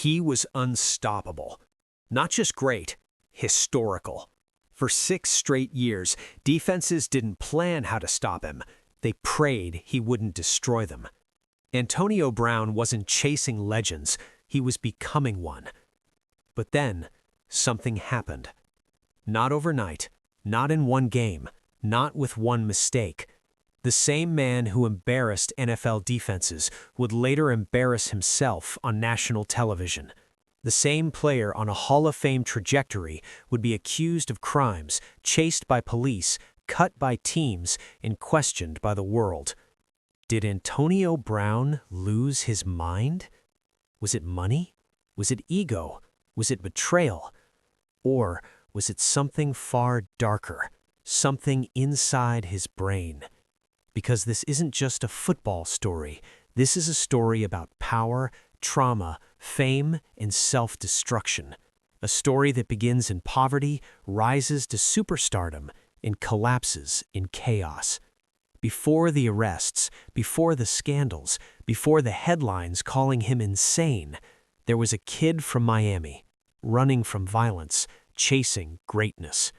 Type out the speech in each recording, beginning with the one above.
He was unstoppable. Not just great, historical. For 6 straight years, defenses didn't plan how to stop him. They prayed he wouldn't destroy them. Antonio Brown wasn't chasing legends, he was becoming one. But then, something happened. Not overnight, not in one game, not with one mistake. The same man who embarrassed NFL defenses would later embarrass himself on national television. The same player on a Hall of Fame trajectory would be accused of crimes, chased by police, cut by teams, and questioned by the world. Did Antonio Brown lose his mind? Was it money? Was it ego? Was it betrayal? Or was it something far darker, something inside his brain? Because this isn't just a football story. This is a story about power, trauma, fame, and self-destruction. A story that begins in poverty, rises to superstardom, and collapses in chaos. Before the arrests, before the scandals, before the headlines calling him insane, there was a kid from Miami, running from violence, chasing greatness.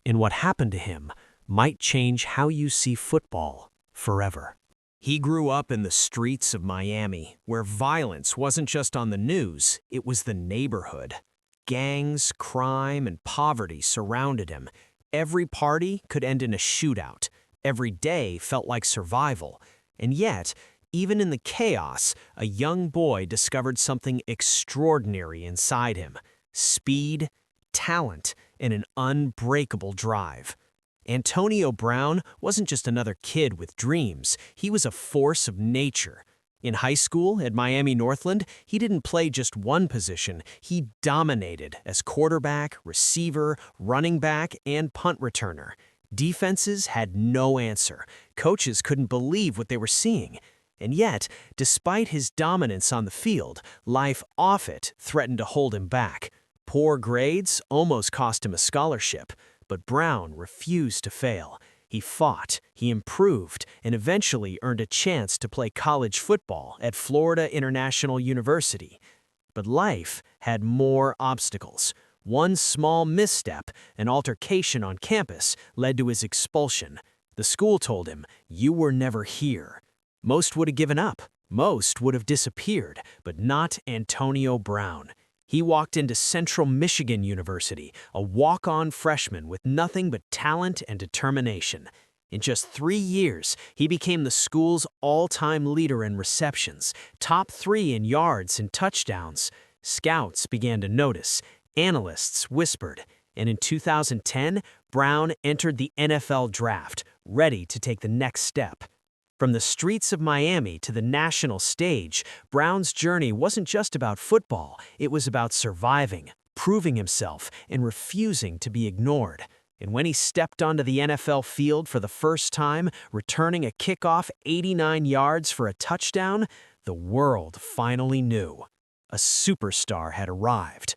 And what happened to him might change how you see football forever. He grew up in the streets of Miami, where violence wasn't just on the news, it was the neighborhood. Gangs, crime, and poverty surrounded him. Every party could end in a shootout. Every day felt like survival. And yet, even in the chaos, a young boy discovered something extraordinary inside him: speed, talent, and an unbreakable drive. Antonio Brown wasn't just another kid with dreams, he was a force of nature. In high school at Miami Northland, he didn't play just one position, he dominated as quarterback, receiver, running back, and punt returner. Defenses had no answer. Coaches couldn't believe what they were seeing. And yet, despite his dominance on the field, life off it threatened to hold him back. Poor grades almost cost him a scholarship. But Brown refused to fail. He fought, he improved, and eventually earned a chance to play college football at Florida International University. But life had more obstacles. One small misstep, an altercation on campus, led to his expulsion. The school told him, "You were never here." Most would have given up. Most would have disappeared, but not Antonio Brown. He walked into Central Michigan University, a walk-on freshman with nothing but talent and determination. In just 3 years, he became the school's all-time leader in receptions, top 3 in yards and touchdowns. Scouts began to notice, analysts whispered, and in 2010, Brown entered the NFL draft, ready to take the next step. From the streets of Miami to the national stage, Brown's journey wasn't just about football, it was about surviving, proving himself, and refusing to be ignored. And when he stepped onto the NFL field for the first time, returning a kickoff 89 yards for a touchdown, the world finally knew. A superstar had arrived.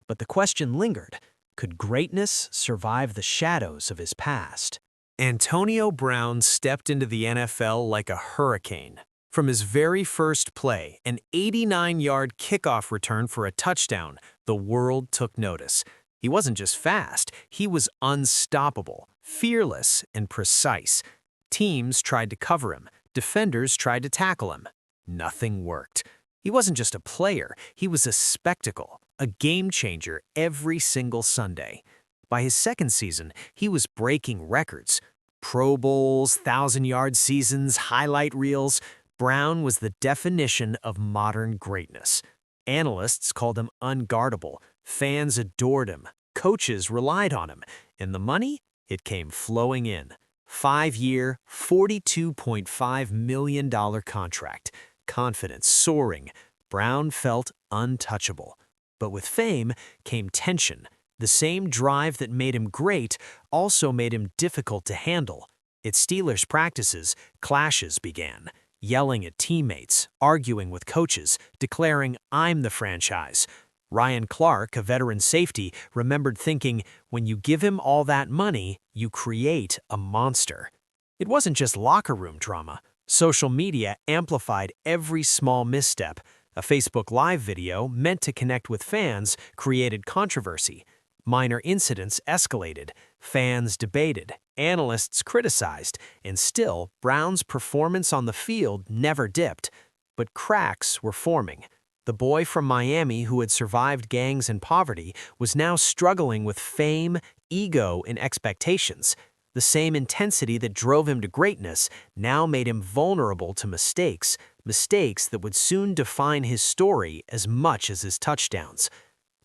But the question lingered: could greatness survive the shadows of his past? Antonio Brown stepped into the NFL like a hurricane. From his very first play, an 89-yard kickoff return for a touchdown, the world took notice. He wasn't just fast, he was unstoppable, fearless, and precise. Teams tried to cover him, defenders tried to tackle him. Nothing worked. He wasn't just a player, he was a spectacle, a game-changer every single Sunday. By his second season, he was breaking records. Pro Bowls, 1,000-yard seasons, highlight reels. Brown was the definition of modern greatness. Analysts called him unguardable. Fans adored him. Coaches relied on him. And the money? It came flowing in. 5-year, $42.5 million contract. Confidence soaring. Brown felt untouchable. But with fame came tension. The same drive that made him great also made him difficult to handle. At Steelers practices, clashes began. Yelling at teammates, arguing with coaches, declaring, "I'm the franchise." Ryan Clark, a veteran safety, remembered thinking, when you give him all that money, you create a monster. It wasn't just locker room drama. Social media amplified every small misstep. A Facebook Live video meant to connect with fans created controversy. Minor incidents escalated, fans debated, analysts criticized, and still, Brown's performance on the field never dipped. But cracks were forming. The boy from Miami who had survived gangs and poverty was now struggling with fame, ego, and expectations. The same intensity that drove him to greatness now made him vulnerable to mistakes that would soon define his story as much as his touchdowns.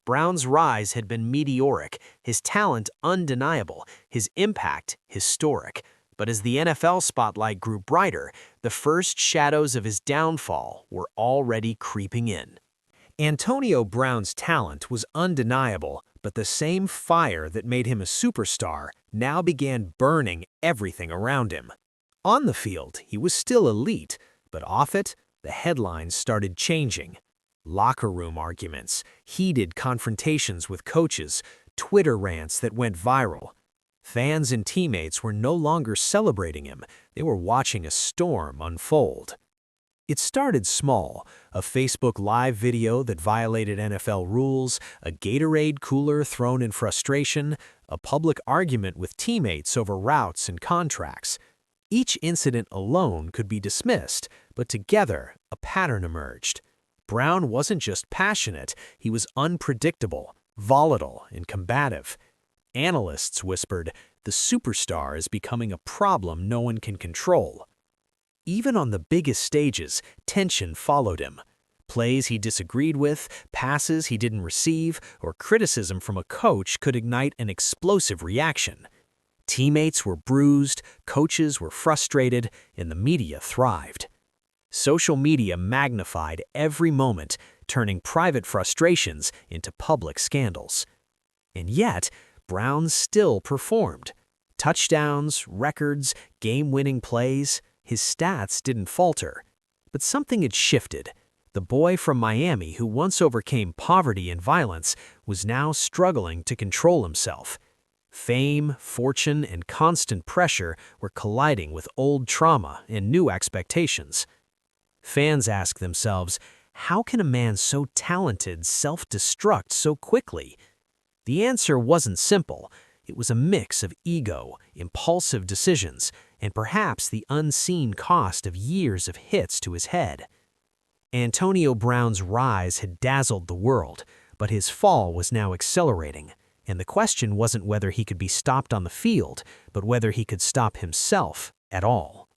Brown's rise had been meteoric, his talent undeniable, his impact historic. But as the NFL spotlight grew brighter, the first shadows of his downfall were already creeping in. Antonio Brown's talent was undeniable, but the same fire that made him a superstar now began burning everything around him. On the field, he was still elite, but off it, the headlines started changing. Locker room arguments, heated confrontations with coaches, Twitter rants that went viral. Fans and teammates were no longer celebrating him, they were watching a storm unfold. It started small, a Facebook Live video that violated NFL rules, a Gatorade cooler thrown in frustration, a public argument with teammates over routes and contracts. Each incident alone could be dismissed, but together, a pattern emerged. Brown wasn't just passionate, he was unpredictable, volatile, and combative. Analysts whispered, "The superstar is becoming a problem no one can control." Even on the biggest stages, tension followed him. Plays he disagreed with, passes he didn't receive, or criticism from a coach could ignite an explosive reaction. Teammates were bruised, coaches were frustrated, and the media thrived. Social media magnified every moment, turning private frustrations into public scandals. And yet, Brown still performed. Touchdowns, records, game-winning plays, his stats didn't falter. But something had shifted. The boy from Miami who once overcame poverty and violence was now struggling to control himself. Fame, fortune, and constant pressure were colliding with old trauma and new expectations. Fans ask themselves, how can a man so talented self-destruct so quickly? The answer wasn't simple. It was a mix of ego, impulsive decisions, and perhaps the unseen cost of years of hits to his head. Antonio Brown's rise had dazzled the world, but his fall was now accelerating, and the question wasn't whether he could be stopped on the field, but whether he could stop himself at all.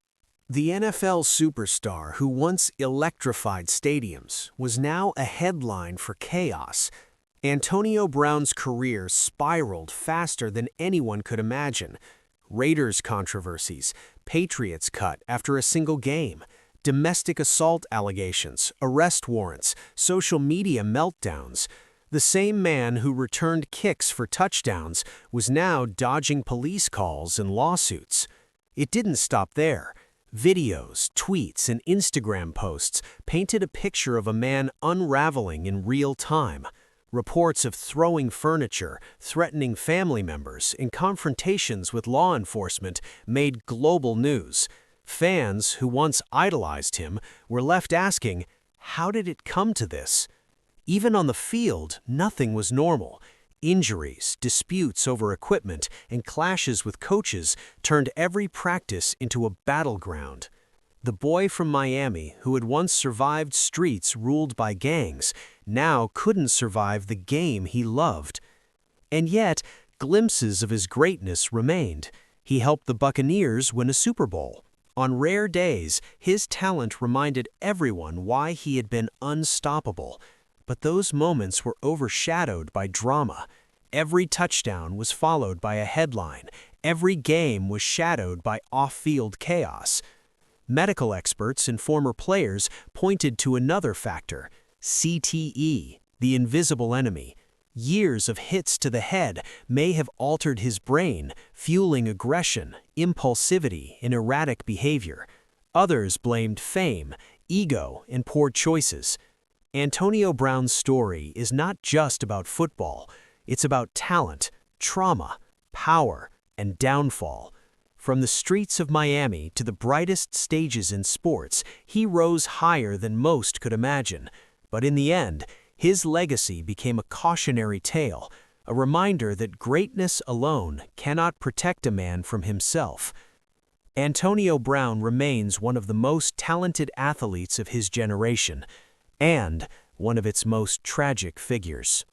The NFL superstar who once electrified stadiums was now a headline for chaos. Antonio Brown's career spiraled faster than anyone could imagine. Raiders controversies, Patriots cut after a single game, domestic assault allegations, arrest warrants, social media meltdowns. The same man who returned kicks for touchdowns was now dodging police calls and lawsuits. It didn't stop there. Videos, tweets, and Instagram posts painted a picture of a man unraveling in real time. Reports of throwing furniture, threatening family members, and confrontations with law enforcement made global news. Fans who once idolized him were left asking, how did it come to this? Even on the field, nothing was normal. Injuries, disputes over equipment, and clashes with coaches turned every practice into a battleground. The boy from Miami, who had once survived streets ruled by gangs, now couldn't survive the game he loved. And yet, glimpses of his greatness remained. He helped the Buccaneers win a Super Bowl. On rare days, his talent reminded everyone why he had been unstoppable. But those moments were overshadowed by drama. Every touchdown was followed by a headline. Every game was shadowed by off-field chaos. Medical experts and former players pointed to another factor, CTE, the invisible enemy. Years of hits to the head may have altered his brain, fueling aggression, impulsivity, and erratic behavior. Others blamed fame, ego, and poor choices. Antonio Brown's story is not just about football. It's about talent, trauma, power, and downfall. From the streets of Miami to the brightest stages in sports, he rose higher than most could imagine. But in the end, his legacy became a cautionary tale, a reminder that greatness alone cannot protect a man from himself. Antonio Brown remains one of the most talented athletes of his generation, and one of its most tragic figures.